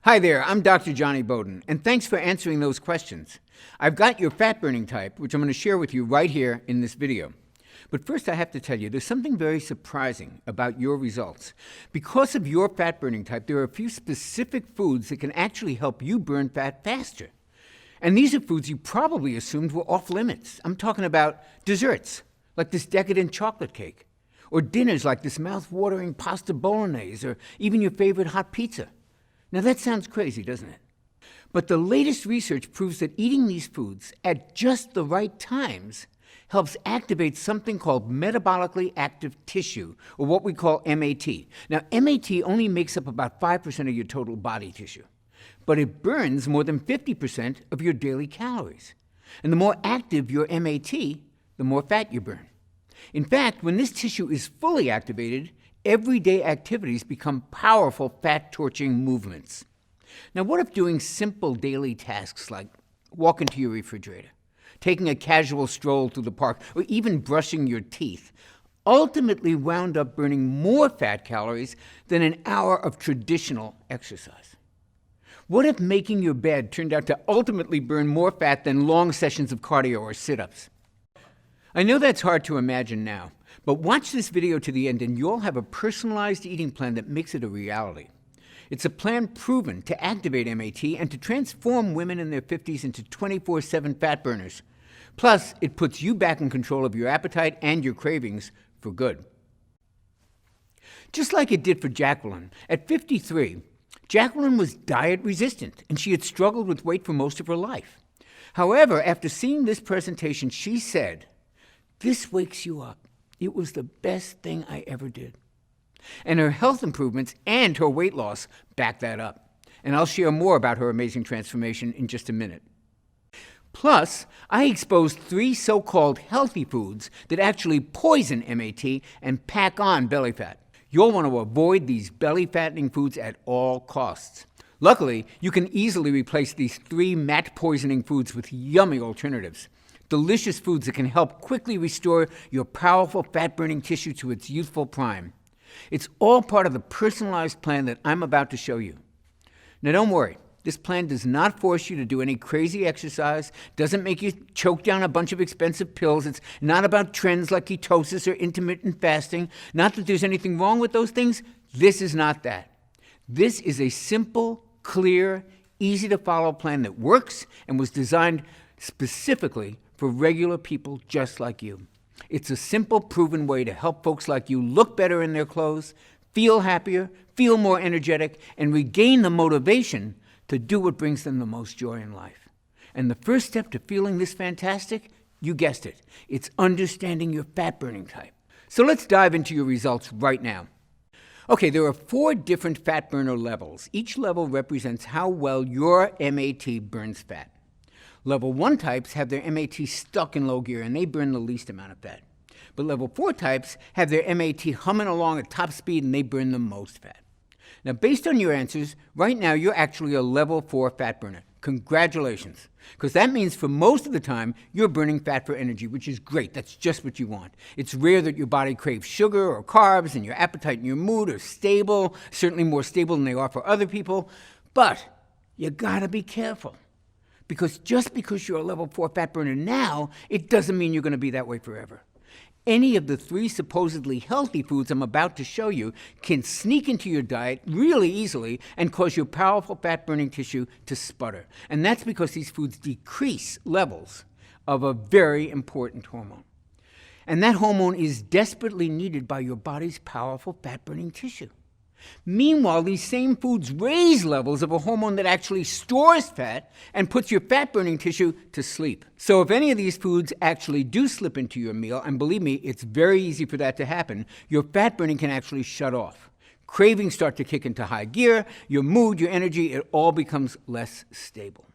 Hi there, I'm Dr. Johnny Bowden, and thanks for answering those questions. I've got your fat-burning type, which I'm going to share with you right here in this video. But first I have to tell you, there's something very surprising about your results. Because of your fat-burning type, there are a few specific foods that can actually help you burn fat faster. And these are foods you probably assumed were off limits. I'm talking about desserts, like this decadent chocolate cake, or dinners like this mouth-watering pasta bolognese, or even your favorite hot pizza. Now that sounds crazy, doesn't it? But the latest research proves that eating these foods at just the right times helps activate something called metabolically active tissue, or what we call MAT. Now, MAT only makes up about 5% of your total body tissue, but it burns more than 50% of your daily calories. And the more active your MAT, the more fat you burn. In fact, when this tissue is fully activated, everyday activities become powerful fat-torching movements. Now, what if doing simple daily tasks like walking to your refrigerator, taking a casual stroll through the park, or even brushing your teeth ultimately wound up burning more fat calories than an hour of traditional exercise? What if making your bed turned out to ultimately burn more fat than long sessions of cardio or sit-ups? I know that's hard to imagine now, but watch this video to the end and you'll have a personalized eating plan that makes it a reality. It's a plan proven to activate MAT and to transform women in their 50s into 24/7 fat burners. Plus, it puts you back in control of your appetite and your cravings for good. Just like it did for Jacqueline, at 53, Jacqueline was diet resistant and she had struggled with weight for most of her life. However, after seeing this presentation, she said, "This wakes you up. It was the best thing I ever did." And her health improvements and her weight loss back that up. And I'll share more about her amazing transformation in just a minute. Plus, I exposed 3 so-called healthy foods that actually poison MAT and pack on belly fat. You'll want to avoid these belly-fattening foods at all costs. Luckily, you can easily replace these 3 mat-poisoning foods with yummy alternatives. Delicious foods that can help quickly restore your powerful fat-burning tissue to its youthful prime. It's all part of the personalized plan that I'm about to show you. Now don't worry, this plan does not force you to do any crazy exercise, doesn't make you choke down a bunch of expensive pills. It's not about trends like ketosis or intermittent fasting. Not that there's anything wrong with those things. This is not that. This is a simple, clear, easy-to-follow plan that works and was designed specifically for regular people just like you. It's a simple, proven way to help folks like you look better in their clothes, feel happier, feel more energetic, and regain the motivation to do what brings them the most joy in life. And the first step to feeling this fantastic, you guessed it, it's understanding your fat-burning type. So let's dive into your results right now. Okay, there are 4 different fat burner levels. Each level represents how well your MAT burns fat. Level 1 types have their MAT stuck in low gear and they burn the least amount of fat. But level 4 types have their MAT humming along at top speed and they burn the most fat. Now, based on your answers, right now you're actually a level 4 fat burner. Congratulations. Because that means for most of the time, you're burning fat for energy, which is great. That's just what you want. It's rare that your body craves sugar or carbs and your appetite and your mood are stable, certainly more stable than they are for other people. But you gotta be careful. Because just because you're a level 4 fat burner now, it doesn't mean you're going to be that way forever. Any of the 3 supposedly healthy foods I'm about to show you can sneak into your diet really easily and cause your powerful fat-burning tissue to sputter. And that's because these foods decrease levels of a very important hormone. And that hormone is desperately needed by your body's powerful fat-burning tissue. Meanwhile, these same foods raise levels of a hormone that actually stores fat and puts your fat-burning tissue to sleep. So if any of these foods actually do slip into your meal, and believe me, it's very easy for that to happen, your fat burning can actually shut off. Cravings start to kick into high gear, your mood, your energy, it all becomes less stable.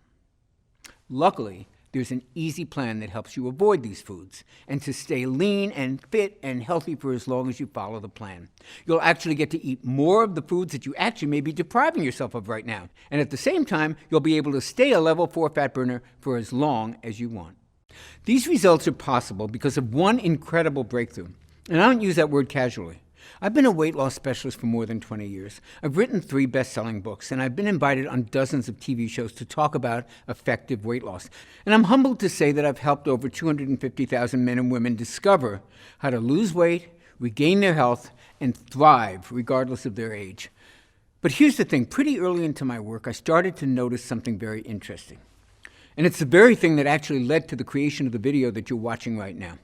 Luckily, there's an easy plan that helps you avoid these foods and to stay lean and fit and healthy for as long as you follow the plan. You'll actually get to eat more of the foods that you actually may be depriving yourself of right now. And at the same time, you'll be able to stay a level 4 fat burner for as long as you want. These results are possible because of one incredible breakthrough. And I don't use that word casually. I've been a weight loss specialist for more than 20 years. I've written 3 best-selling books, and I've been invited on dozens of TV shows to talk about effective weight loss. And I'm humbled to say that I've helped over 250,000 men and women discover how to lose weight, regain their health, and thrive regardless of their age. But here's the thing, pretty early into my work, I started to notice something very interesting. And it's the very thing that actually led to the creation of the video that you're watching right now.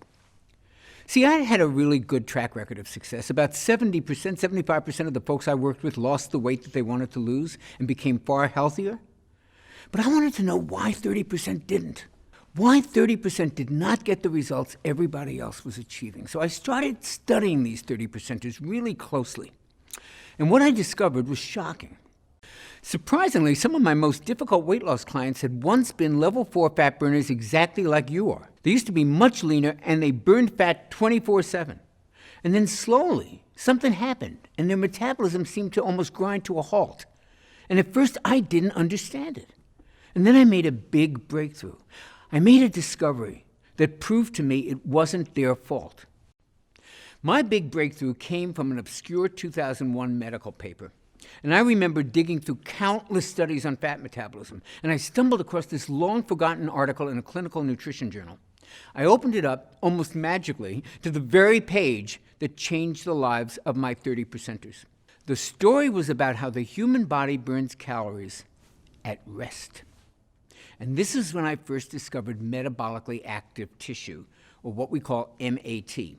See, I had a really good track record of success. About 70%, 75% of the folks I worked with lost the weight that they wanted to lose and became far healthier. But I wanted to know why 30% didn't. Why 30% did not get the results everybody else was achieving. So I started studying these 30%ers really closely. And what I discovered was shocking. Surprisingly, some of my most difficult weight loss clients had once been level 4 fat burners exactly like you are. They used to be much leaner and they burned fat 24/7. And then slowly, something happened and their metabolism seemed to almost grind to a halt. And at first, I didn't understand it. And then I made a big breakthrough. I made a discovery that proved to me it wasn't their fault. My big breakthrough came from an obscure 2001 medical paper. And I remember digging through countless studies on fat metabolism, and I stumbled across this long-forgotten article in a clinical nutrition journal. I opened it up, almost magically, to the very page that changed the lives of my 30%ers. The story was about how the human body burns calories at rest. And this is when I first discovered metabolically active tissue, or what we call MAT.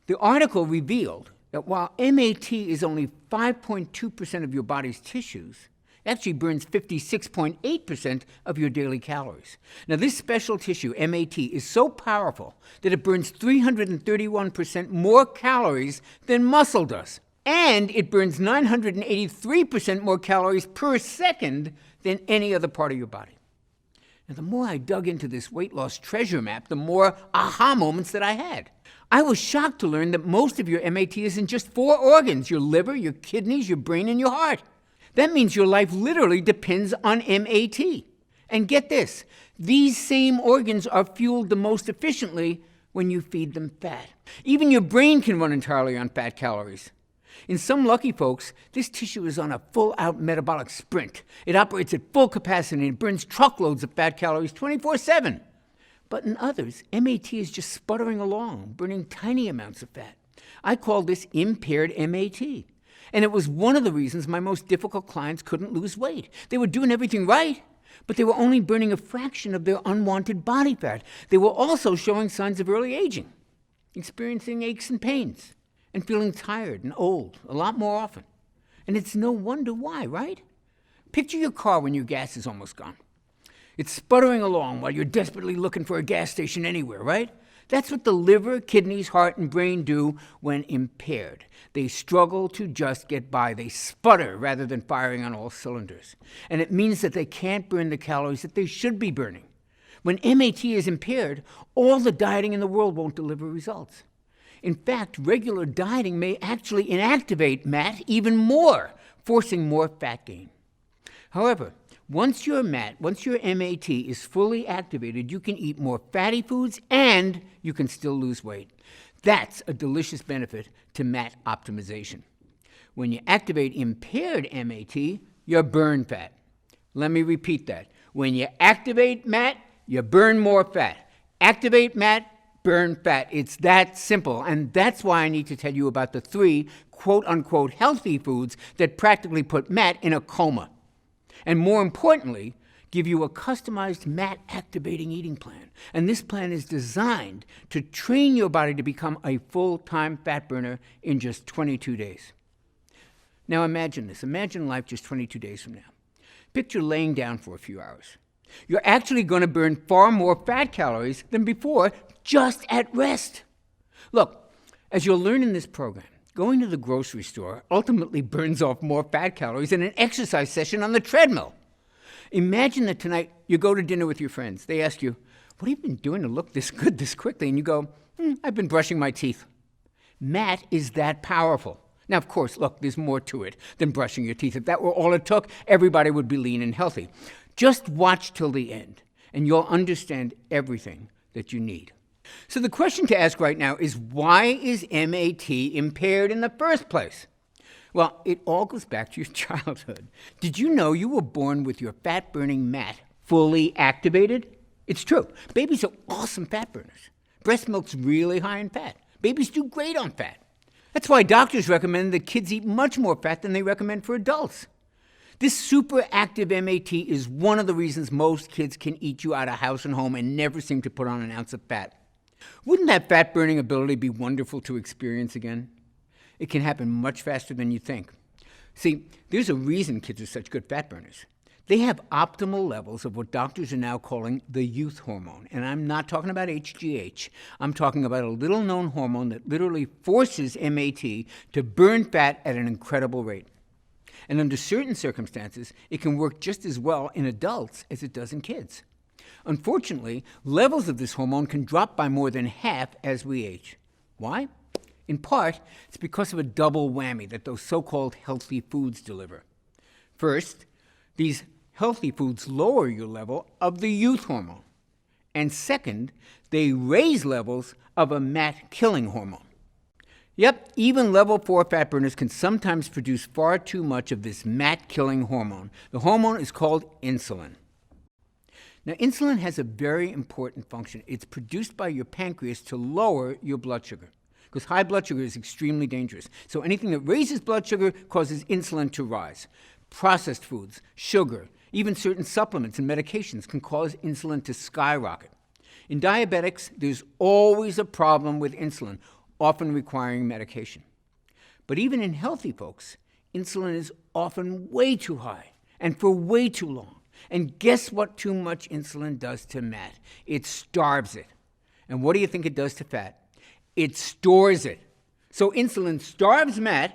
The article revealed that while MAT is only 5.2% of your body's tissues, it actually burns 56.8% of your daily calories. Now, this special tissue, MAT, is so powerful that it burns 331% more calories than muscle does. And it burns 983% more calories per second than any other part of your body. Now, the more I dug into this weight loss treasure map, the more aha moments that I had. I was shocked to learn that most of your MAT is in just 4 organs: your liver, your kidneys, your brain, and your heart. That means your life literally depends on MAT. And get this, these same organs are fueled the most efficiently when you feed them fat. Even your brain can run entirely on fat calories. In some lucky folks, this tissue is on a full-out metabolic sprint. It operates at full capacity and burns truckloads of fat calories 24/7. But in others, MAT is just sputtering along, burning tiny amounts of fat. I call this impaired MAT. And it was one of the reasons my most difficult clients couldn't lose weight. They were doing everything right, but they were only burning a fraction of their unwanted body fat. They were also showing signs of early aging, experiencing aches and pains, and feeling tired and old a lot more often. And it's no wonder why, right? Picture your car when your gas is almost gone. It's sputtering along while you're desperately looking for a gas station anywhere, right? That's what the liver, kidneys, heart, and brain do when impaired. They struggle to just get by. They sputter rather than firing on all cylinders. And it means that they can't burn the calories that they should be burning. When MAT is impaired, all the dieting in the world won't deliver results. In fact, regular dieting may actually inactivate MAT even more, forcing more fat gain. However, once your MAT is fully activated, you can eat more fatty foods and you can still lose weight. That's a delicious benefit to MAT optimization. When you activate impaired MAT, you burn fat. Let me repeat that. When you activate MAT, you burn more fat. Activate MAT, burn fat. It's that simple. And that's why I need to tell you about the 3 quote-unquote healthy foods that practically put MAT in a coma. And more importantly, give you a customized MAT-activating eating plan. And this plan is designed to train your body to become a full-time fat burner in just 22 days. Now imagine this. Imagine life just 22 days from now. Picture laying down for a few hours. You're actually going to burn far more fat calories than before just at rest. Look, as you'll learn in this program, going to the grocery store ultimately burns off more fat calories than an exercise session on the treadmill. Imagine that tonight you go to dinner with your friends. They ask you, "What have you been doing to look this good this quickly?" And you go, "I've been brushing my teeth." MAT is that powerful. Now, of course, look, there's more to it than brushing your teeth. If that were all it took, everybody would be lean and healthy. Just watch till the end, and you'll understand everything that you need. So the question to ask right now is, why is MAT impaired in the first place? Well, it all goes back to your childhood. Did you know you were born with your fat-burning MAT fully activated? It's true. Babies are awesome fat burners. Breast milk's really high in fat. Babies do great on fat. That's why doctors recommend that kids eat much more fat than they recommend for adults. This super active MAT is one of the reasons most kids can eat you out of house and home and never seem to put on an ounce of fat. Wouldn't that fat-burning ability be wonderful to experience again? It can happen much faster than you think. See, there's a reason kids are such good fat burners. They have optimal levels of what doctors are now calling the youth hormone. And I'm not talking about HGH. I'm talking about a little-known hormone that literally forces MAT to burn fat at an incredible rate. And under certain circumstances, it can work just as well in adults as it does in kids. Unfortunately, levels of this hormone can drop by more than half as we age. Why? In part, it's because of a double whammy that those so-called healthy foods deliver. First, these healthy foods lower your level of the youth hormone. And second, they raise levels of a MAT-killing hormone. Yep, even level 4 fat burners can sometimes produce far too much of this MAT-killing hormone. The hormone is called insulin. Now, insulin has a very important function. It's produced by your pancreas to lower your blood sugar, because high blood sugar is extremely dangerous. So anything that raises blood sugar causes insulin to rise. Processed foods, sugar, even certain supplements and medications can cause insulin to skyrocket. In diabetics, there's always a problem with insulin, often requiring medication. But even in healthy folks, insulin is often way too high and for way too long. And guess what too much insulin does to MAT? It starves it. And what do you think it does to fat? It stores it. So insulin starves MAT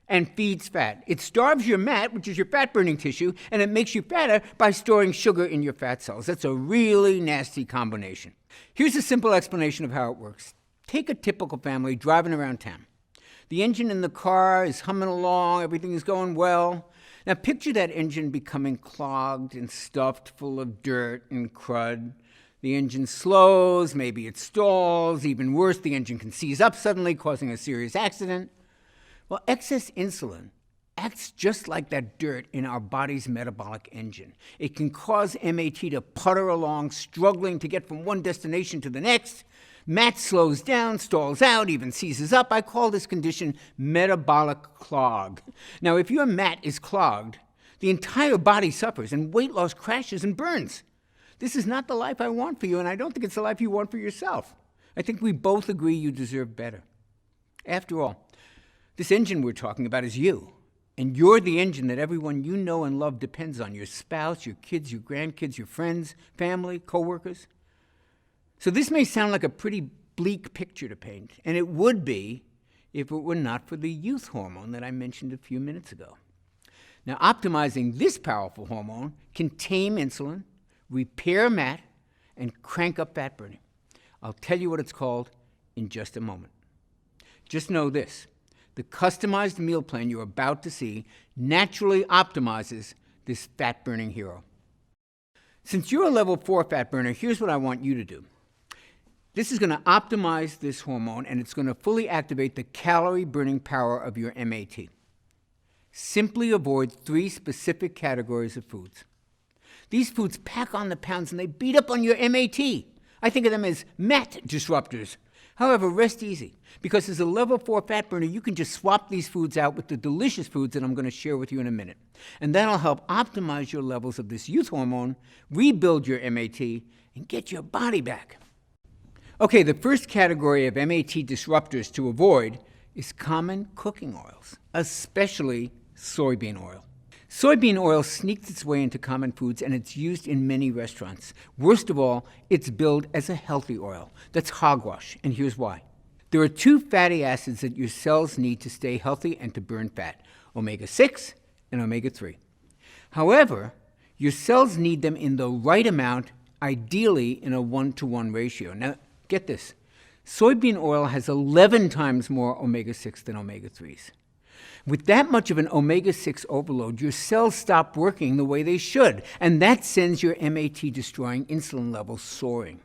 and feeds fat. It starves your MAT, which is your fat-burning tissue, and it makes you fatter by storing sugar in your fat cells. That's a really nasty combination. Here's a simple explanation of how it works. Take a typical family driving around town. The engine in the car is humming along, everything is going well. Now picture that engine becoming clogged and stuffed full of dirt and crud. The engine slows, maybe it stalls. Even worse, the engine can seize up suddenly, causing a serious accident. Well, excess insulin acts just like that dirt in our body's metabolic engine. It can cause MAT to putter along, struggling to get from one destination to the next. MAT slows down, stalls out, even seizes up. I call this condition metabolic clog. Now, if your MAT is clogged, the entire body suffers and weight loss crashes and burns. This is not the life I want for you, and I don't think it's the life you want for yourself. I think we both agree you deserve better. After all, this engine we're talking about is you, and you're the engine that everyone you know and love depends on, your spouse, your kids, your grandkids, your friends, family, coworkers. So this may sound like a pretty bleak picture to paint, and it would be if it were not for the youth hormone that I mentioned a few minutes ago. Now, optimizing this powerful hormone can tame insulin, repair MAT, and crank up fat burning. I'll tell you what it's called in just a moment. Just know this. The customized meal plan you're about to see naturally optimizes this fat-burning hero. Since you're a level 4 fat burner, here's what I want you to do. This is going to optimize this hormone, and it's going to fully activate the calorie-burning power of your MAT. Simply avoid 3 specific categories of foods. These foods pack on the pounds, and they beat up on your MAT. I think of them as MAT disruptors. However, rest easy, because as a level 4 fat burner, you can just swap these foods out with the delicious foods that I'm going to share with you in a minute. And that'll help optimize your levels of this youth hormone, rebuild your MAT, and get your body back. Okay, the first category of MAT disruptors to avoid is common cooking oils, especially soybean oil. Soybean oil sneaks its way into common foods, and it's used in many restaurants. Worst of all, it's billed as a healthy oil. That's hogwash, and here's why. There are 2 fatty acids that your cells need to stay healthy and to burn fat, omega-6 and omega-3. However, your cells need them in the right amount, ideally in a 1-to-1 ratio. Now, get this. Soybean oil has 11 times more omega-6 than omega-3s. With that much of an omega-6 overload, your cells stop working the way they should, and that sends your MAT-destroying insulin levels soaring.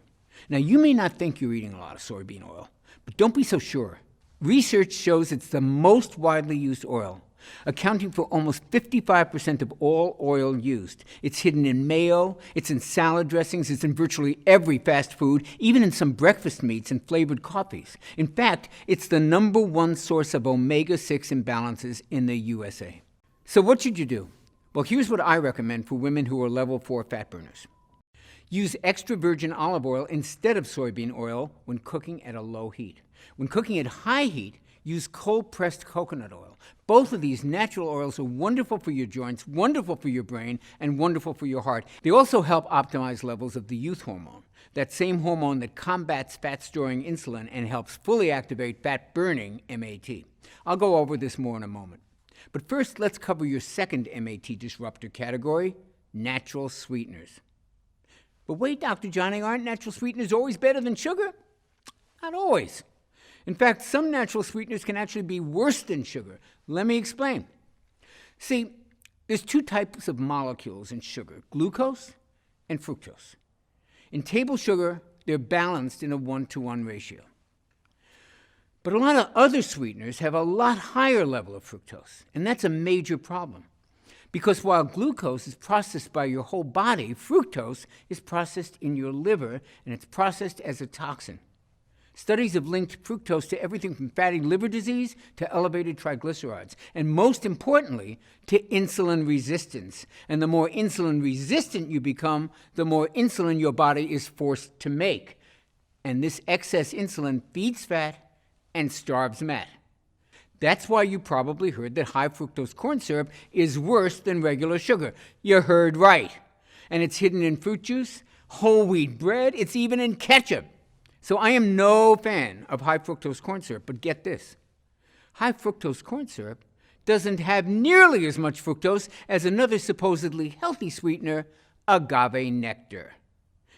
Now, you may not think you're eating a lot of soybean oil, but don't be so sure. Research shows it's the most widely used oil, accounting for almost 55% of all oil used. It's hidden in mayo, it's in salad dressings, it's in virtually every fast food, even in some breakfast meats and flavored coffees. In fact, it's the #1 source of omega-6 imbalances in the USA. So what should you do? Well, here's what I recommend for women who are level 4 fat burners. Use extra virgin olive oil instead of soybean oil when cooking at a low heat. When cooking at high heat, use cold-pressed coconut oil. Both of these natural oils are wonderful for your joints, wonderful for your brain, and wonderful for your heart. They also help optimize levels of the youth hormone, that same hormone that combats fat-storing insulin and helps fully activate fat-burning MAT. I'll go over this more in a moment. But first, let's cover your second MAT disruptor category, natural sweeteners. But wait, Dr. Johnny, aren't natural sweeteners always better than sugar? Not always. In fact, some natural sweeteners can actually be worse than sugar. Let me explain. See, there's 2 types of molecules in sugar, glucose and fructose. In table sugar, they're balanced in a 1-to-1 ratio. But a lot of other sweeteners have a lot higher level of fructose, and that's a major problem. Because while glucose is processed by your whole body, fructose is processed in your liver, and it's processed as a toxin. Studies have linked fructose to everything from fatty liver disease to elevated triglycerides, and most importantly, to insulin resistance. And the more insulin resistant you become, the more insulin your body is forced to make. And this excess insulin feeds fat and starves fat. That's why you probably heard that high fructose corn syrup is worse than regular sugar. You heard right. And it's hidden in fruit juice, whole wheat bread, it's even in ketchup. So I am no fan of high fructose corn syrup, but get this. High fructose corn syrup doesn't have nearly as much fructose as another supposedly healthy sweetener, agave nectar.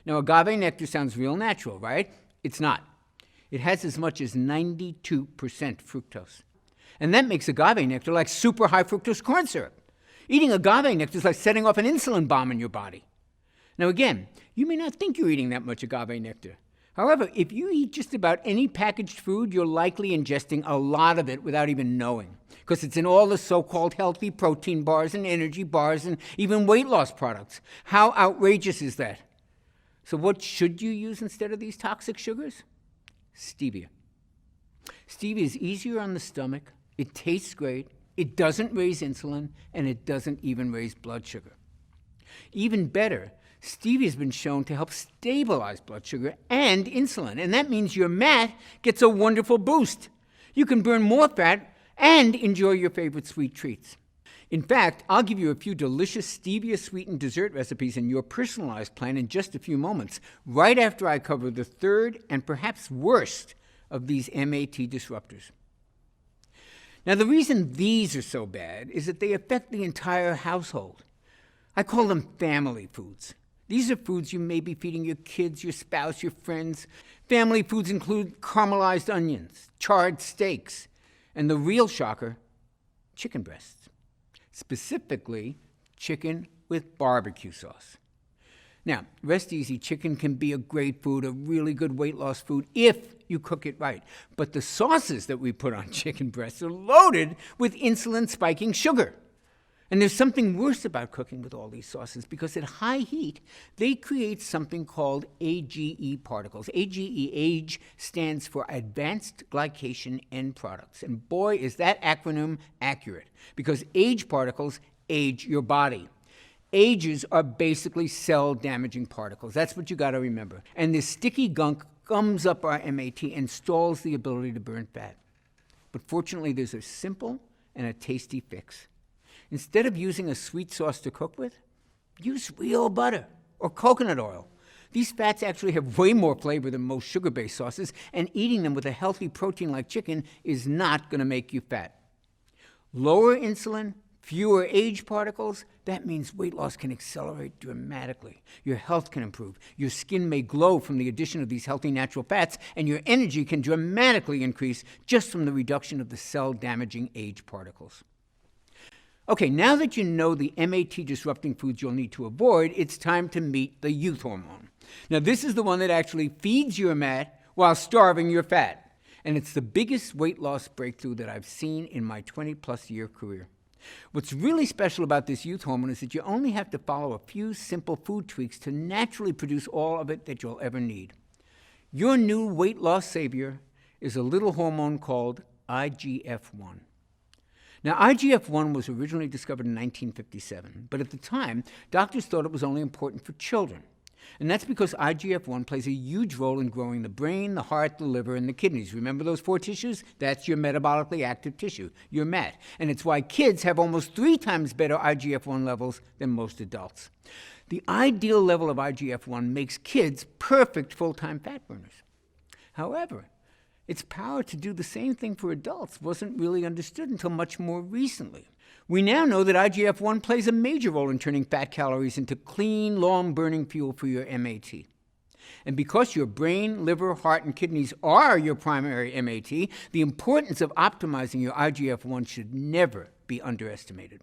Now, agave nectar sounds real natural, right? It's not. It has as much as 92% fructose. And that makes agave nectar like super high fructose corn syrup. Eating agave nectar is like setting off an insulin bomb in your body. Now again, you may not think you're eating that much agave nectar. However, if you eat just about any packaged food, you're likely ingesting a lot of it without even knowing, because it's in all the so-called healthy protein bars and energy bars and even weight loss products. How outrageous is that? So what should you use instead of these toxic sugars? Stevia. Stevia is easier on the stomach, it tastes great, it doesn't raise insulin, and it doesn't even raise blood sugar. Even better, stevia has been shown to help stabilize blood sugar and insulin, and that means your MAT gets a wonderful boost. You can burn more fat and enjoy your favorite sweet treats. In fact, I'll give you a few delicious stevia-sweetened dessert recipes in your personalized plan in just a few moments, right after I cover the third and perhaps worst of these MAT disruptors. Now, the reason these are so bad is that they affect the entire household. I call them family foods. These are foods you may be feeding your kids, your spouse, your friends. Family foods include caramelized onions, charred steaks, and the real shocker, chicken breasts. Specifically, chicken with barbecue sauce. Now, rest easy, chicken can be a great food, a really good weight loss food, if you cook it right. But the sauces that we put on chicken breasts are loaded with insulin-spiking sugar. And there's something worse about cooking with all these sauces, because at high heat, they create something called AGE particles. AGE stands for Advanced Glycation End Products. And boy, is that acronym accurate, because age particles age your body. Ages are basically cell-damaging particles. That's what you got to remember. And this sticky gunk gums up our MAT and stalls the ability to burn fat. But fortunately, there's a simple and a tasty fix. Instead of using a sweet sauce to cook with, use real butter or coconut oil. These fats actually have way more flavor than most sugar-based sauces, and eating them with a healthy protein like chicken is not going to make you fat. Lower insulin, fewer age particles, that means weight loss can accelerate dramatically. Your health can improve. Your skin may glow from the addition of these healthy natural fats, and your energy can dramatically increase just from the reduction of the cell-damaging age particles. Okay, now that you know the MAT-disrupting foods you'll need to avoid, it's time to meet the youth hormone. Now, this is the one that actually feeds your mat while starving your fat. And it's the biggest weight loss breakthrough that I've seen in my 20-plus year career. What's really special about this youth hormone is that you only have to follow a few simple food tweaks to naturally produce all of it that you'll ever need. Your new weight loss savior is a little hormone called IGF-1. Now, IGF-1 was originally discovered in 1957, but at the time, doctors thought it was only important for children. And that's because IGF-1 plays a huge role in growing the brain, the heart, the liver, and the kidneys. Remember those 4 tissues? That's your metabolically active tissue, your MAT. And it's why kids have almost 3 times better IGF-1 levels than most adults. The ideal level of IGF-1 makes kids perfect full-time fat burners. However, its power to do the same thing for adults wasn't really understood until much more recently. We now know that IGF-1 plays a major role in turning fat calories into clean, long-burning fuel for your MAT. And because your brain, liver, heart, and kidneys are your primary MAT, the importance of optimizing your IGF-1 should never be underestimated.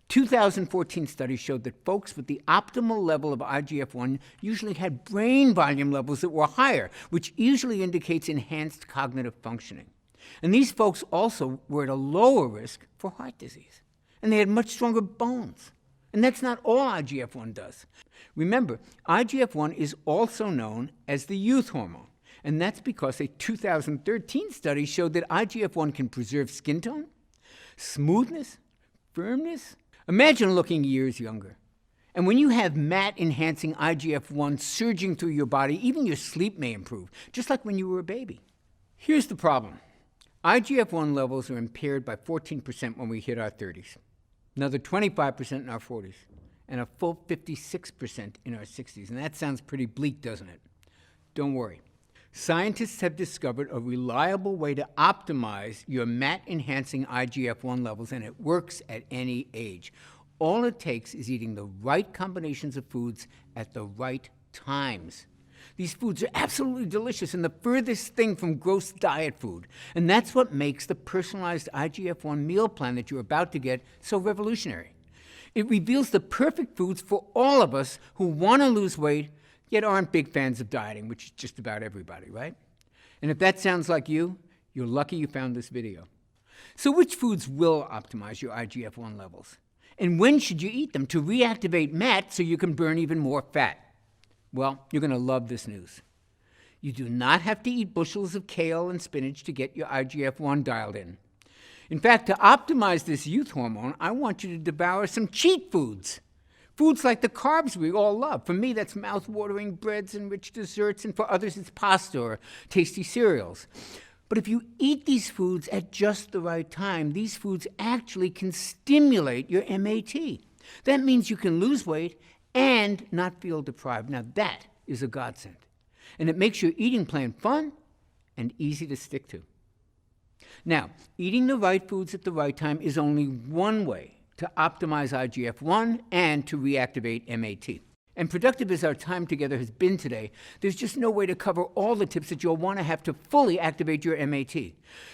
2014 studies showed that folks with the optimal level of IGF-1 usually had brain volume levels that were higher, which usually indicates enhanced cognitive functioning. And these folks also were at a lower risk for heart disease. And they had much stronger bones. And that's not all IGF-1 does. Remember, IGF-1 is also known as the youth hormone. And that's because a 2013 study showed that IGF-1 can preserve skin tone, smoothness, firmness. Imagine looking years younger. And when you have MAT-enhancing IGF-1 surging through your body, even your sleep may improve, just like when you were a baby. Here's the problem. IGF-1 levels are impaired by 14% when we hit our 30s, another 25% in our 40s, and a full 56% in our 60s. And that sounds pretty bleak, doesn't it? Don't worry. Scientists have discovered a reliable way to optimize your MAT-enhancing IGF-1 levels, and it works at any age. All it takes is eating the right combinations of foods at the right times. These foods are absolutely delicious and the furthest thing from gross diet food. And that's what makes the personalized IGF-1 meal plan that you're about to get so revolutionary. It reveals the perfect foods for all of us who want to lose weight, yet aren't big fans of dieting, which is just about everybody, right? And if that sounds like you, you're lucky you found this video. So which foods will optimize your IGF-1 levels? And when should you eat them to reactivate MAT so you can burn even more fat? Well, you're going to love this news. You do not have to eat bushels of kale and spinach to get your IGF-1 dialed in. In fact, to optimize this youth hormone, I want you to devour some cheat foods. Foods like the carbs we all love. For me, that's mouth-watering breads and rich desserts, and for others, it's pasta or tasty cereals. But if you eat these foods at just the right time, these foods actually can stimulate your MAT. That means you can lose weight and not feel deprived. Now that is a godsend. And it makes your eating plan fun and easy to stick to. Now, eating the right foods at the right time is only one way to optimize IGF-1 and to reactivate MAT. And productive as our time together has been today, there's just no way to cover all the tips that you'll want to have to fully activate your MAT.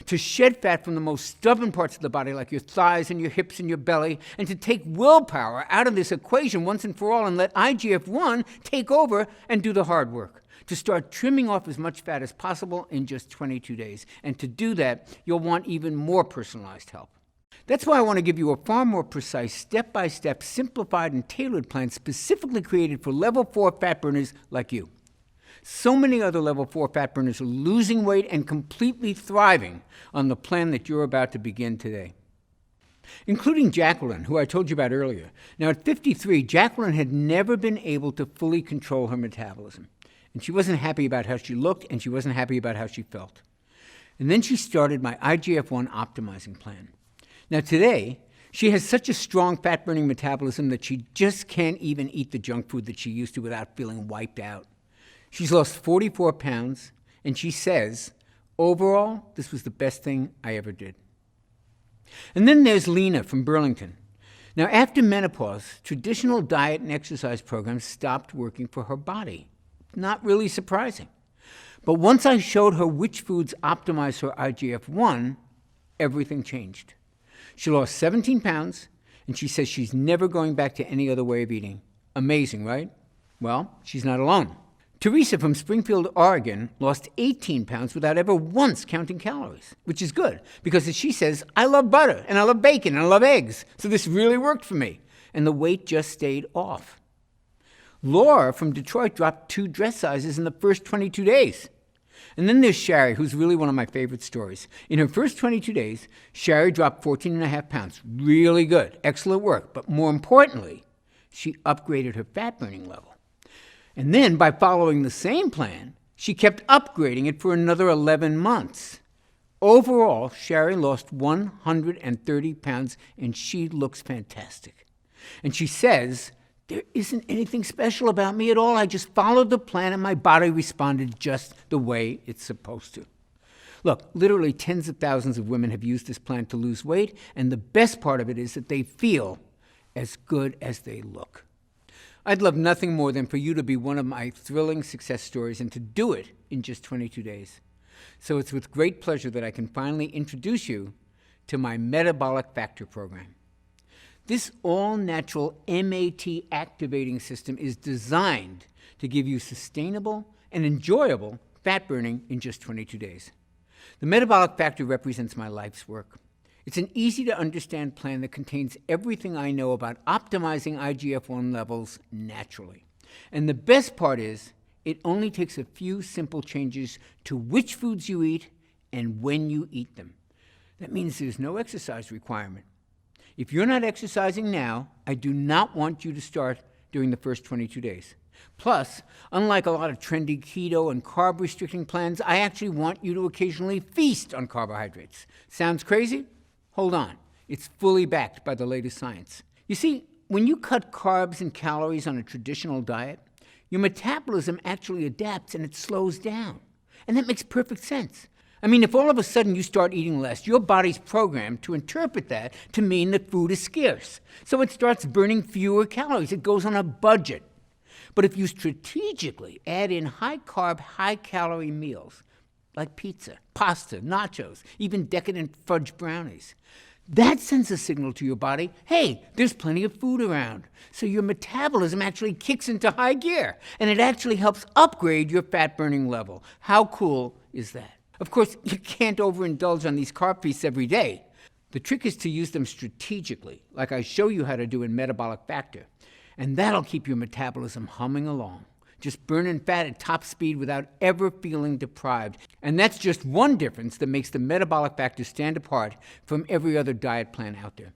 To shed fat from the most stubborn parts of the body, like your thighs and your hips and your belly, and to take willpower out of this equation once and for all and let IGF-1 take over and do the hard work. To start trimming off as much fat as possible in just 22 days. And to do that, you'll want even more personalized help. That's why I want to give you a far more precise, step-by-step, simplified, and tailored plan specifically created for level 4 fat burners like you. So many other level 4 fat burners are losing weight and completely thriving on the plan that you're about to begin today. Including Jacqueline, who I told you about earlier. Now, at 53, Jacqueline had never been able to fully control her metabolism. And she wasn't happy about how she looked, and she wasn't happy about how she felt. And then she started my IGF-1 optimizing plan. Now today, she has such a strong fat-burning metabolism that she just can't even eat the junk food that she used to without feeling wiped out. She's lost 44 pounds, and she says, overall, this was the best thing I ever did. And then there's Lena from Burlington. Now, after menopause, traditional diet and exercise programs stopped working for her body. Not really surprising. But once I showed her which foods optimize her IGF-1, everything changed. She lost 17 pounds, and she says she's never going back to any other way of eating. Amazing, right? Well, she's not alone. Teresa from Springfield, Oregon, lost 18 pounds without ever once counting calories, which is good because, as she says, I love butter and I love bacon and I love eggs, so this really worked for me, and the weight just stayed off. Laura from Detroit dropped 2 dress sizes in the first 22 days. And then there's Shari, who's really one of my favorite stories. In her first 22 days, Shari dropped 14.5 pounds. Really good, excellent work, but more importantly, she upgraded her fat-burning level. And then, by following the same plan, she kept upgrading it for another 11 months. Overall, Shari lost 130 pounds, and she looks fantastic. And she says, there isn't anything special about me at all. I just followed the plan, and my body responded just the way it's supposed to. Look, literally tens of thousands of women have used this plan to lose weight, and the best part of it is that they feel as good as they look. I'd love nothing more than for you to be one of my thrilling success stories and to do it in just 22 days. So it's with great pleasure that I can finally introduce you to my Metabolic Factor program. This all-natural MAT activating system is designed to give you sustainable and enjoyable fat burning in just 22 days. The Metabolic Factor represents my life's work. It's an easy-to-understand plan that contains everything I know about optimizing IGF-1 levels naturally. And the best part is, it only takes a few simple changes to which foods you eat and when you eat them. That means there's no exercise requirement. If you're not exercising now, I do not want you to start during the first 22 days. Plus, unlike a lot of trendy keto and carb-restricting plans, I actually want you to occasionally feast on carbohydrates. Sounds crazy? Hold on. It's fully backed by the latest science. You see, when you cut carbs and calories on a traditional diet, your metabolism actually adapts and it slows down. And that makes perfect sense. I mean, if all of a sudden you start eating less, your body's programmed to interpret that to mean that food is scarce. So it starts burning fewer calories. It goes on a budget. But if you strategically add in high-carb, high-calorie meals, like pizza, pasta, nachos, even decadent fudge brownies, that sends a signal to your body, hey, there's plenty of food around. So your metabolism actually kicks into high gear, and it actually helps upgrade your fat-burning level. How cool is that? Of course, you can't overindulge on these carb feasts every day. The trick is to use them strategically, like I show you how to do in Metabolic Factor. And that'll keep your metabolism humming along, just burning fat at top speed without ever feeling deprived. And that's just one difference that makes the Metabolic Factor stand apart from every other diet plan out there.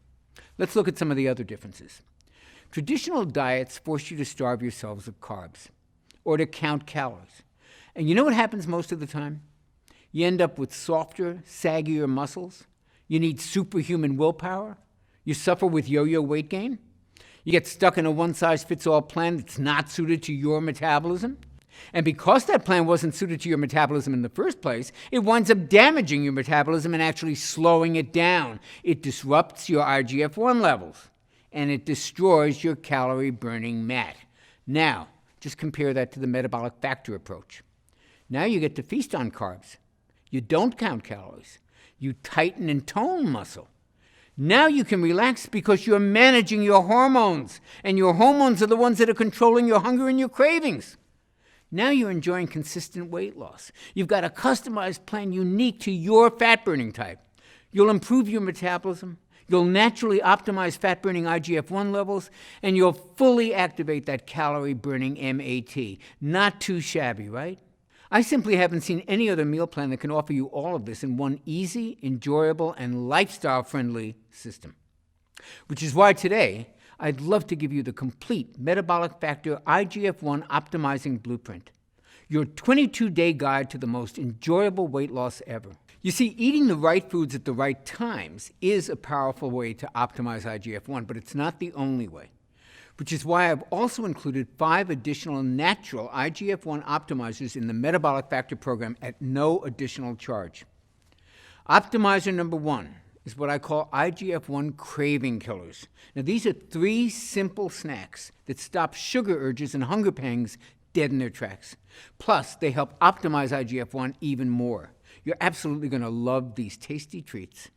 Let's look at some of the other differences. Traditional diets force you to starve yourselves of carbs or to count calories. And you know what happens most of the time? You end up with softer, saggier muscles. You need superhuman willpower. You suffer with yo-yo weight gain. You get stuck in a one-size-fits-all plan that's not suited to your metabolism. And because that plan wasn't suited to your metabolism in the first place, it winds up damaging your metabolism and actually slowing it down. It disrupts your IGF-1 levels, and it destroys your calorie-burning MAT. Now, just compare that to the Metabolic Factor approach. Now you get to feast on carbs. You don't count calories. You tighten and tone muscle. Now you can relax because you're managing your hormones, and your hormones are the ones that are controlling your hunger and your cravings. Now you're enjoying consistent weight loss. You've got a customized plan unique to your fat-burning type. You'll improve your metabolism, you'll naturally optimize fat-burning IGF-1 levels, and you'll fully activate that calorie-burning MAT. Not too shabby, right? I simply haven't seen any other meal plan that can offer you all of this in one easy, enjoyable, and lifestyle-friendly system. Which is why today, I'd love to give you the complete Metabolic Factor IGF-1 Optimizing Blueprint, your 22-day guide to the most enjoyable weight loss ever. You see, eating the right foods at the right times is a powerful way to optimize IGF-1, but it's not the only way. Which is why I've also included 5 additional natural IGF-1 optimizers in the Metabolic Factor program at no additional charge. Optimizer number 1 is what I call IGF-1 craving killers. Now, these are 3 simple snacks that stop sugar urges and hunger pangs dead in their tracks. Plus, they help optimize IGF-1 even more. You're absolutely going to love these tasty treats.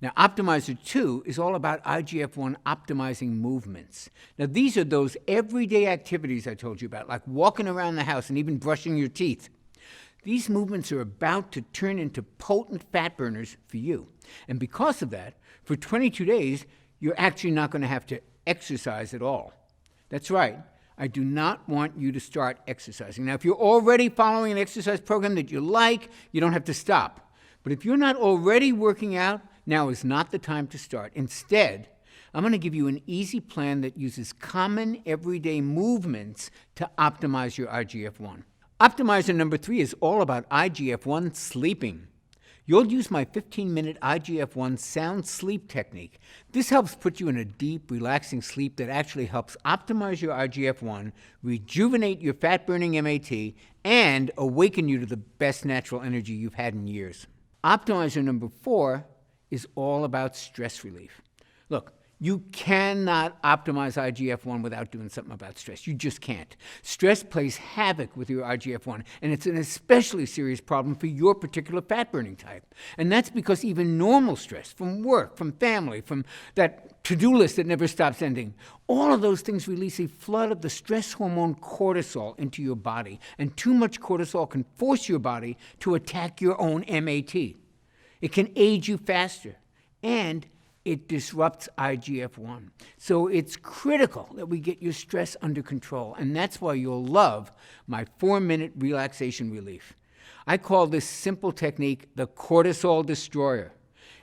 Now, Optimizer 2 is all about IGF-1 optimizing movements. Now, these are those everyday activities I told you about, like walking around the house and even brushing your teeth. These movements are about to turn into potent fat burners for you. And because of that, for 22 days, you're actually not going to have to exercise at all. That's right. I do not want you to start exercising. Now, if you're already following an exercise program that you like, you don't have to stop. But if you're not already working out, now is not the time to start. Instead, I'm going to give you an easy plan that uses common everyday movements to optimize your IGF-1. Optimizer number 3 is all about IGF-1 sleeping. You'll use my 15-minute IGF-1 sound sleep technique. This helps put you in a deep, relaxing sleep that actually helps optimize your IGF-1, rejuvenate your fat-burning MAT, and awaken you to the best natural energy you've had in years. Optimizer number 4 is all about stress relief. Look, you cannot optimize IGF-1 without doing something about stress. You just can't. Stress plays havoc with your IGF-1, and it's an especially serious problem for your particular fat-burning type. And that's because even normal stress from work, from family, from that to-do list that never stops ending, all of those things release a flood of the stress hormone cortisol into your body. And too much cortisol can force your body to attack your own MAT. It can age you faster, and it disrupts IGF-1. So it's critical that we get your stress under control, and that's why you'll love my 4-minute relaxation relief. I call this simple technique the cortisol destroyer.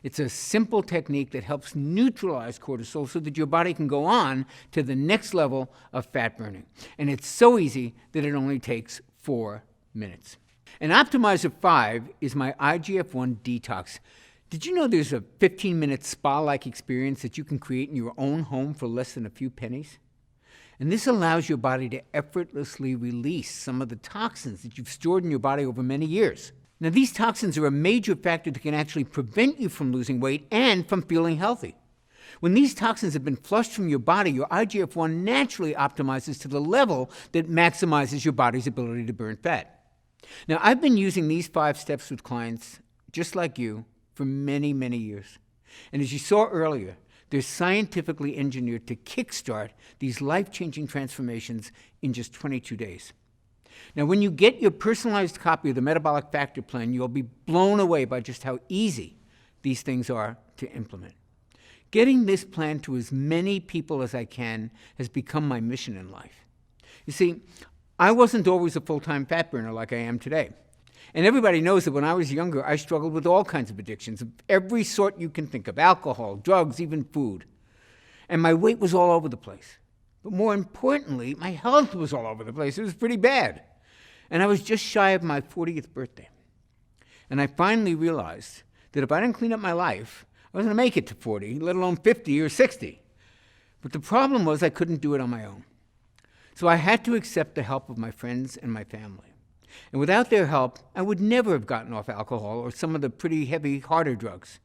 It's a simple technique that helps neutralize cortisol so that your body can go on to the next level of fat burning. And it's so easy that it only takes 4 minutes. And Optimizer 5 is my IGF-1 detox. Did you know there's a 15-minute spa-like experience that you can create in your own home for less than a few pennies? And this allows your body to effortlessly release some of the toxins that you've stored in your body over many years. Now, these toxins are a major factor that can actually prevent you from losing weight and from feeling healthy. When these toxins have been flushed from your body, your IGF-1 naturally optimizes to the level that maximizes your body's ability to burn fat. Now, I've been using these 5 steps with clients just like you for many, many years. And as you saw earlier, they're scientifically engineered to kickstart these life-changing transformations in just 22 days. Now, when you get your personalized copy of the Metabolic Factor Plan, you'll be blown away by just how easy these things are to implement. Getting this plan to as many people as I can has become my mission in life. You see, I wasn't always a full-time fat burner like I am today. And everybody knows that when I was younger, I struggled with all kinds of addictions of every sort you can think of: alcohol, drugs, even food. And my weight was all over the place. But more importantly, my health was all over the place. It was pretty bad. And I was just shy of my 40th birthday. And I finally realized that if I didn't clean up my life, I wasn't going to make it to 40, let alone 50 or 60. But the problem was I couldn't do it on my own. So I had to accept the help of my friends and my family. And without their help, I would never have gotten off alcohol or some of the pretty heavy, harder drugs.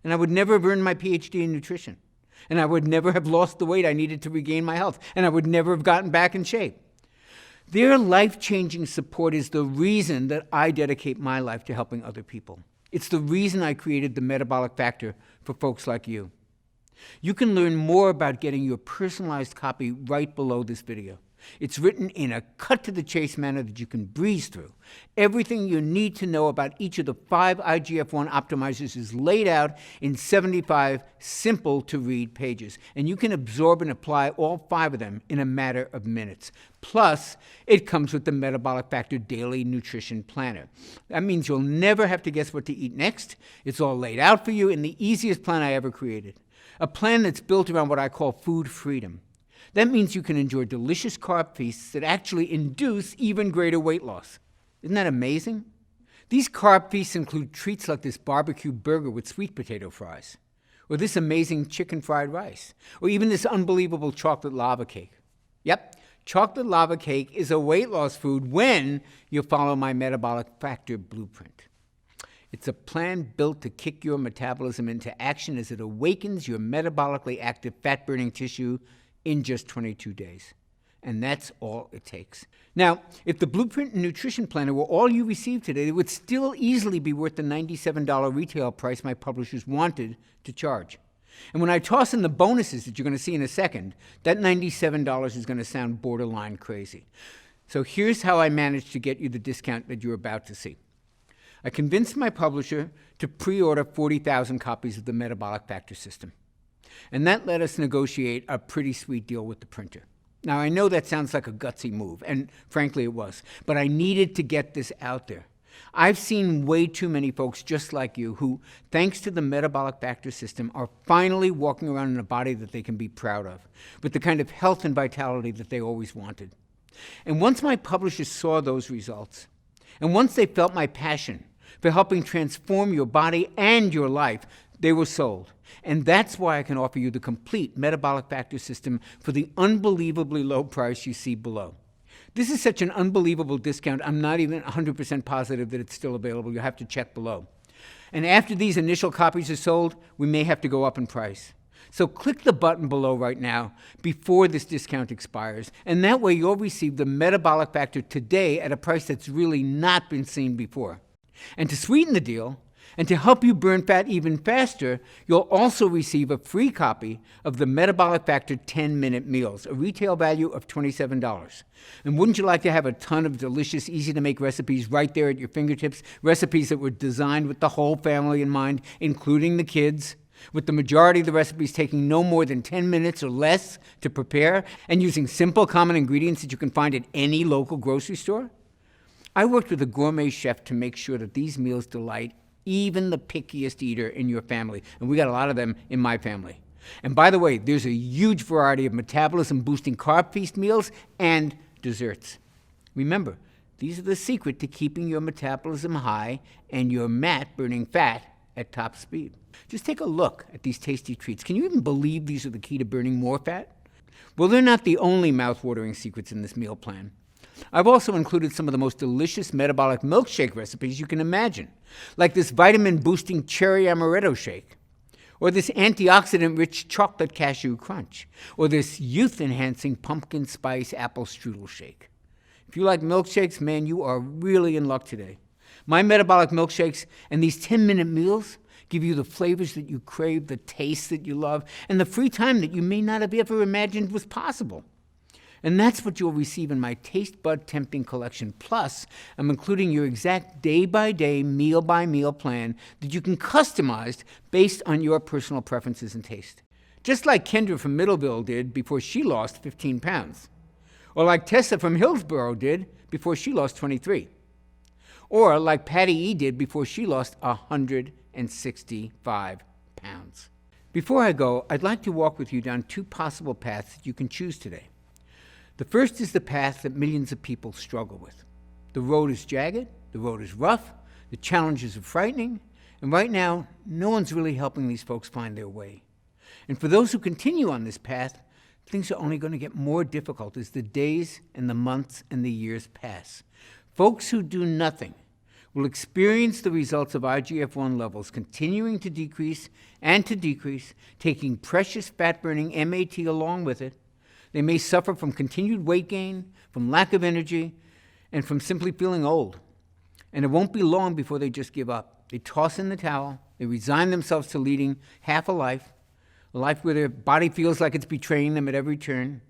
And I would never have earned my PhD in nutrition. And I would never have lost the weight I needed to regain my health. And I would never have gotten back in shape. Their life-changing support is the reason that I dedicate my life to helping other people. It's the reason I created the Metabolic Factor for folks like you. You can learn more about getting your personalized copy right below this video. It's written in a cut-to-the-chase manner that you can breeze through. Everything you need to know about each of the 5 IGF-1 optimizers is laid out in 75 simple-to-read pages, and you can absorb and apply all 5 of them in a matter of minutes. Plus, it comes with the Metabolic Factor Daily Nutrition Planner. That means you'll never have to guess what to eat next. It's all laid out for you in the easiest plan I ever created. A plan that's built around what I call food freedom. That means you can enjoy delicious carb feasts that actually induce even greater weight loss. Isn't that amazing? These carb feasts include treats like this barbecue burger with sweet potato fries, or this amazing chicken fried rice, or even this unbelievable chocolate lava cake. Yep, chocolate lava cake is a weight loss food when you follow my Metabolic Factor blueprint. It's a plan built to kick your metabolism into action as it awakens your metabolically active fat-burning tissue in just 22 days. And that's all it takes. Now, if the Blueprint and Nutrition Planner were all you received today, it would still easily be worth the $97 retail price my publishers wanted to charge. And when I toss in the bonuses that you're going to see in a second, that $97 is going to sound borderline crazy. So here's how I managed to get you the discount that you're about to see. I convinced my publisher to pre-order 40,000 copies of the Metabolic Factor system. And that let us negotiate a pretty sweet deal with the printer. Now, I know that sounds like a gutsy move, and frankly it was, but I needed to get this out there. I've seen way too many folks just like you who, thanks to the Metabolic Factor system, are finally walking around in a body that they can be proud of, with the kind of health and vitality that they always wanted. And once my publishers saw those results, and once they felt my passion for helping transform your body and your life, they were sold. And that's why I can offer you the complete Metabolic Factor system for the unbelievably low price you see below. This is such an unbelievable discount, I'm not even 100% positive that it's still available. You'll have to check below. And after these initial copies are sold, we may have to go up in price. So click the button below right now before this discount expires, and that way you'll receive the Metabolic Factor today at a price that's really not been seen before. And to sweeten the deal, and to help you burn fat even faster, you'll also receive a free copy of the Metabolic Factor 10-Minute Meals, a retail value of $27. And wouldn't you like to have a ton of delicious, easy-to-make recipes right there at your fingertips, recipes that were designed with the whole family in mind, including the kids, with the majority of the recipes taking no more than 10 minutes or less to prepare, and using simple, common ingredients that you can find at any local grocery store? I worked with a gourmet chef to make sure that these meals delight even the pickiest eater in your family. And we got a lot of them in my family. And by the way, there's a huge variety of metabolism-boosting carb feast meals and desserts. Remember, these are the secret to keeping your metabolism high and your burning fat at top speed. Just take a look at these tasty treats. Can you even believe these are the key to burning more fat? Well, they're not the only mouth-watering secrets in this meal plan. I've also included some of the most delicious metabolic milkshake recipes you can imagine, like this vitamin-boosting cherry amaretto shake, or this antioxidant-rich chocolate cashew crunch, or this youth-enhancing pumpkin spice apple strudel shake. If you like milkshakes, man, you are really in luck today. My metabolic milkshakes and these 10-minute meals give you the flavors that you crave, the taste that you love, and the free time that you may not have ever imagined was possible. And that's what you'll receive in my Taste Bud Tempting collection. Plus, I'm including your exact day-by-day, meal-by-meal plan that you can customize based on your personal preferences and taste. Just like Kendra from Middleville did before she lost 15 pounds. Or like Tessa from Hillsborough did before she lost 23. Or like Patty E. did before she lost 165 pounds. Before I go, I'd like to walk with you down two possible paths that you can choose today. The first is the path that millions of people struggle with. The road is jagged, the road is rough, the challenges are frightening, and right now, no one's really helping these folks find their way. And for those who continue on this path, things are only going to get more difficult as the days and the months and the years pass. Folks who do nothing will experience the results of IGF-1 levels continuing to decrease, taking precious fat-burning MAT along with it. They may suffer from continued weight gain, from lack of energy, and from simply feeling old. And it won't be long before they just give up. They toss in the towel, they resign themselves to leading half a life where their body feels like it's betraying them at every turn,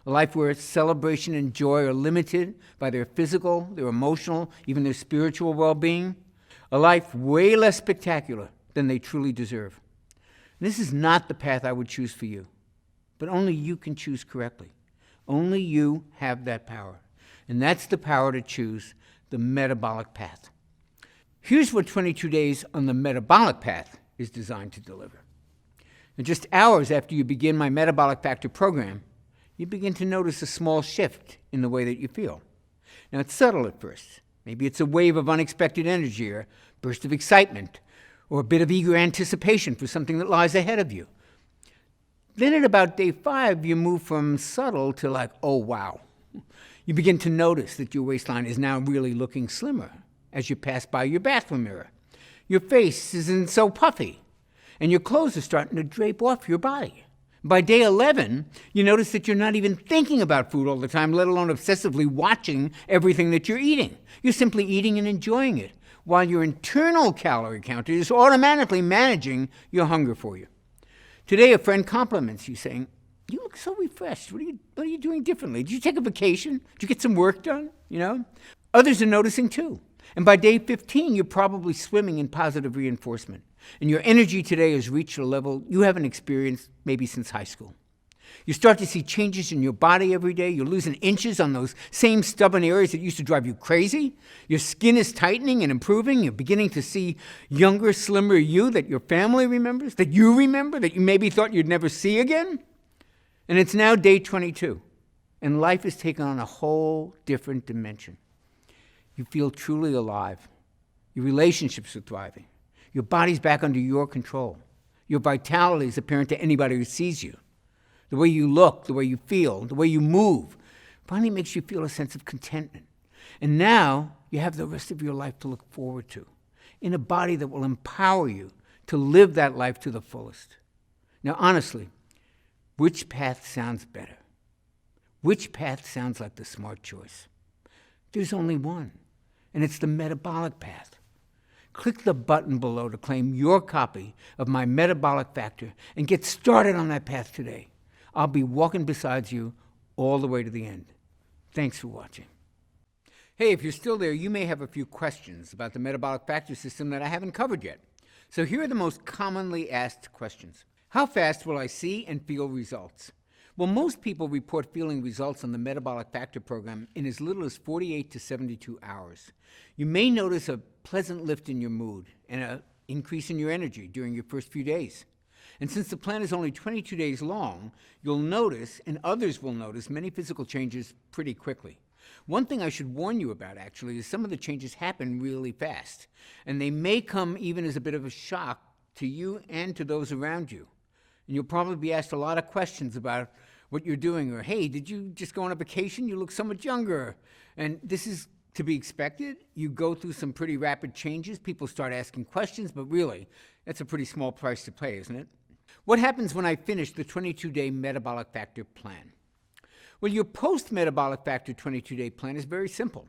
a life where celebration and joy are limited by their physical, their emotional, even their spiritual well-being, a life way less spectacular than they truly deserve. And this is not the path I would choose for you. But only you can choose correctly. Only you have that power. And that's the power to choose the metabolic path. Here's what 22 days on the metabolic path is designed to deliver. And just hours after you begin my Metabolic Factor program, you begin to notice a small shift in the way that you feel. Now, it's subtle at first. Maybe it's a wave of unexpected energy or a burst of excitement or a bit of eager anticipation for something that lies ahead of you. Then at about day 5, you move from subtle to like, oh, wow. You begin to notice that your waistline is now really looking slimmer as you pass by your bathroom mirror. Your face isn't so puffy, and your clothes are starting to drape off your body. By day 11, you notice that you're not even thinking about food all the time, let alone obsessively watching everything that you're eating. You're simply eating and enjoying it, while your internal calorie counter is automatically managing your hunger for you. Today, a friend compliments you, saying, "You look so refreshed. What are you doing differently? Did you take a vacation? Did you get some work done?" Others are noticing too. And by day 15, you're probably swimming in positive reinforcement. And your energy today has reached a level you haven't experienced maybe since high school. You start to see changes in your body every day. You're losing inches on those same stubborn areas that used to drive you crazy. Your skin is tightening and improving. You're beginning to see younger, slimmer you that your family remembers, that you remember, that you maybe thought you'd never see again. And it's now day 22, and life is taking on a whole different dimension. You feel truly alive. Your relationships are thriving. Your body's back under your control. Your vitality is apparent to anybody who sees you. The way you look, the way you feel, the way you move finally makes you feel a sense of contentment. And now you have the rest of your life to look forward to, in a body that will empower you to live that life to the fullest. Now, honestly, which path sounds better? Which path sounds like the smart choice? There's only one, and it's the metabolic path. Click the button below to claim your copy of my Metabolic Factor and get started on that path today. I'll be walking beside you all the way to the end. Thanks for watching. Hey, if you're still there, you may have a few questions about the Metabolic Factor system that I haven't covered yet. So here are the most commonly asked questions. How fast will I see and feel results? Well, most people report feeling results on the Metabolic Factor program in as little as 48 to 72 hours. You may notice a pleasant lift in your mood and an increase in your energy during your first few days. And since the plan is only 22 days long, you'll notice, and others will notice, many physical changes pretty quickly. One thing I should warn you about, actually, is some of the changes happen really fast, and they may come even as a bit of a shock to you and to those around you. And you'll probably be asked a lot of questions about what you're doing, or, hey, did you just go on a vacation? You look so much younger. And this is to be expected. You go through some pretty rapid changes. People start asking questions, but really, that's a pretty small price to pay, isn't it? What happens when I finish the 22-day Metabolic Factor plan? Well, your post-Metabolic Factor 22-day plan is very simple.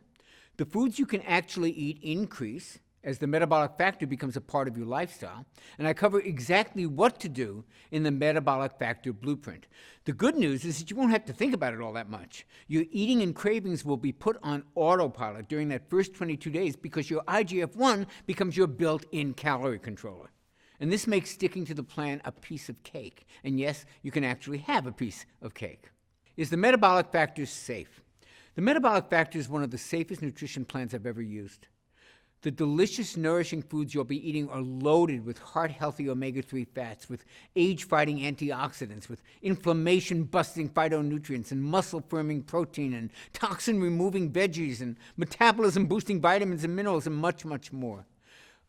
The foods you can actually eat increase as the Metabolic Factor becomes a part of your lifestyle, and I cover exactly what to do in the Metabolic Factor blueprint. The good news is that you won't have to think about it all that much. Your eating and cravings will be put on autopilot during that first 22 days because your IGF-1 becomes your built-in calorie controller. And this makes sticking to the plan a piece of cake. And yes, you can actually have a piece of cake. Is the Metabolic Factor safe? The Metabolic Factor is one of the safest nutrition plans I've ever used. The delicious, nourishing foods you'll be eating are loaded with heart-healthy omega-3 fats, with age-fighting antioxidants, with inflammation-busting phytonutrients, and muscle-firming protein, and toxin-removing veggies, and metabolism-boosting vitamins and minerals, and much, much more.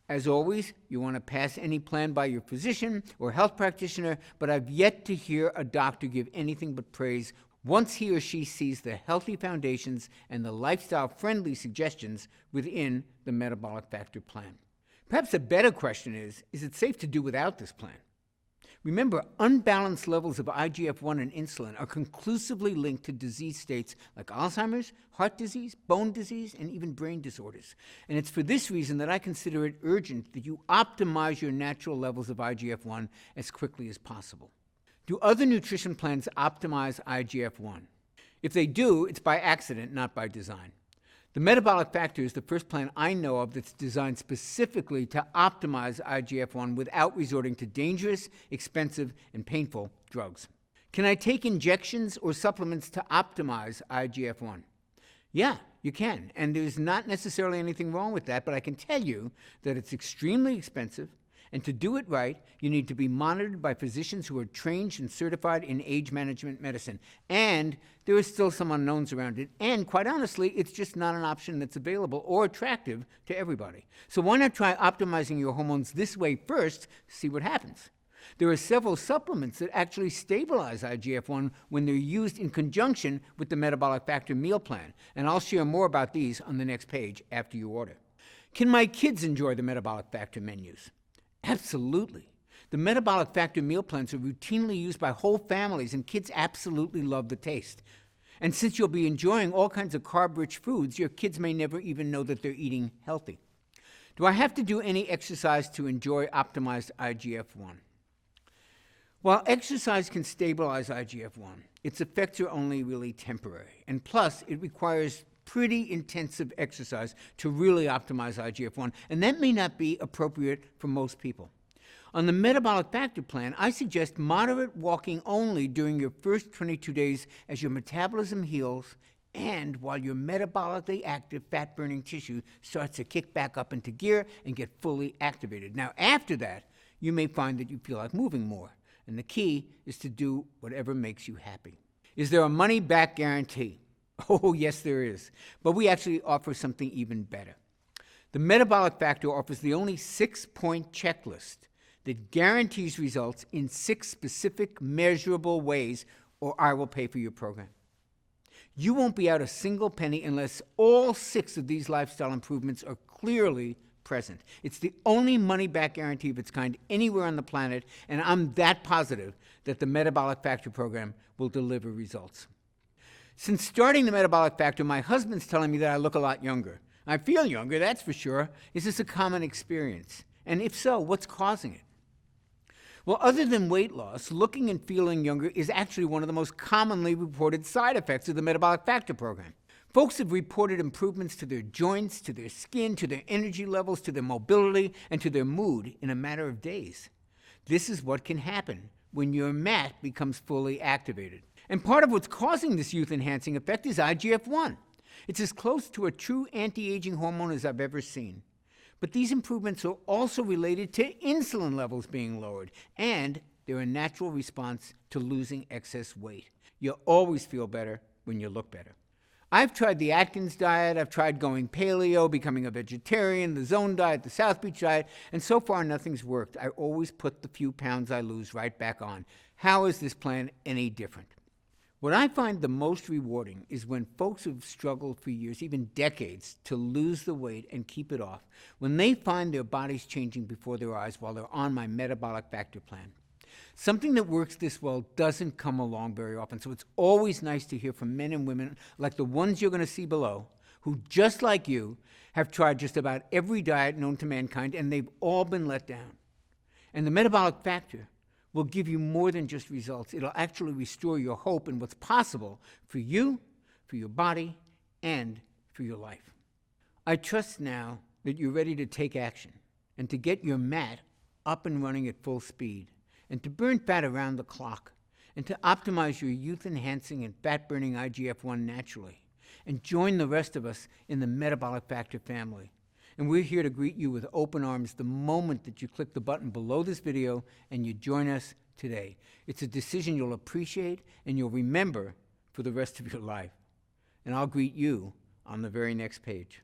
As always, you want to pass any plan by your physician or health practitioner, but I've yet to hear a doctor give anything but praise once he or she sees the healthy foundations and the lifestyle-friendly suggestions within the Metabolic Factor plan. Perhaps a better question is it safe to do without this plan? Remember, unbalanced levels of IGF-1 and insulin are conclusively linked to disease states like Alzheimer's, heart disease, bone disease, and even brain disorders. And it's for this reason that I consider it urgent that you optimize your natural levels of IGF-1 as quickly as possible. Do other nutrition plans optimize IGF-1? If they do, it's by accident, not by design. The Metabolic Factor is the first plan I know of that's designed specifically to optimize IGF-1 without resorting to dangerous, expensive, and painful drugs. Can I take injections or supplements to optimize IGF-1? Yeah, you can, and there's not necessarily anything wrong with that, but I can tell you that it's extremely expensive, and to do it right, you need to be monitored by physicians who are trained and certified in age management medicine. And there are still some unknowns around it. And quite honestly, it's just not an option that's available or attractive to everybody. So why not try optimizing your hormones this way first, see what happens? There are several supplements that actually stabilize IGF-1 when they're used in conjunction with the Metabolic Factor meal plan. And I'll share more about these on the next page after you order. Can my kids enjoy the Metabolic Factor menus? Absolutely. The Metabolic Factor meal plans are routinely used by whole families, and kids absolutely love the taste. And since you'll be enjoying all kinds of carb-rich foods, your kids may never even know that they're eating healthy. Do I have to do any exercise to enjoy optimized IGF-1? While exercise can stabilize IGF-1, its effects are only really temporary. And plus, it requires pretty intensive exercise to really optimize IGF-1, and that may not be appropriate for most people. On the Metabolic Factor plan, I suggest moderate walking only during your first 22 days as your metabolism heals and while your metabolically active fat-burning tissue starts to kick back up into gear and get fully activated. Now, after that, you may find that you feel like moving more, and the key is to do whatever makes you happy. Is there a money-back guarantee? Oh, yes, there is. But we actually offer something even better. The Metabolic Factor offers the only 6-point checklist that guarantees results in 6 specific measurable ways, or I will pay for your program. You won't be out a single penny unless all 6 of these lifestyle improvements are clearly present. It's the only money-back guarantee of its kind anywhere on the planet, and I'm that positive that the Metabolic Factor program will deliver results. Since starting the Metabolic Factor, my husband's telling me that I look a lot younger. I feel younger, that's for sure. Is this a common experience? And if so, what's causing it? Well, other than weight loss, looking and feeling younger is actually one of the most commonly reported side effects of the Metabolic Factor program. Folks have reported improvements to their joints, to their skin, to their energy levels, to their mobility, and to their mood in a matter of days. This is what can happen when your MAT becomes fully activated. And part of what's causing this youth-enhancing effect is IGF-1. It's as close to a true anti-aging hormone as I've ever seen. But these improvements are also related to insulin levels being lowered, and they're a natural response to losing excess weight. You'll always feel better when you look better. I've tried the Atkins diet, I've tried going paleo, becoming a vegetarian, the Zone diet, the South Beach diet, and so far nothing's worked. I always put the few pounds I lose right back on. How is this plan any different? What I find the most rewarding is when folks who've struggled for years, even decades, to lose the weight and keep it off, when they find their bodies changing before their eyes while they're on my Metabolic Factor plan. Something that works this well doesn't come along very often, so it's always nice to hear from men and women like the ones you're going to see below, who, just like you, have tried just about every diet known to mankind, and they've all been let down. And the Metabolic Factor will give you more than just results. It'll actually restore your hope in what's possible for you, for your body, and for your life. I trust now that you're ready to take action and to get your MAT up and running at full speed and to burn fat around the clock and to optimize your youth-enhancing and fat-burning IGF-1 naturally and join the rest of us in the Metabolic Factor family. And we're here to greet you with open arms the moment that you click the button below this video and you join us today. It's a decision you'll appreciate and you'll remember for the rest of your life. And I'll greet you on the very next page.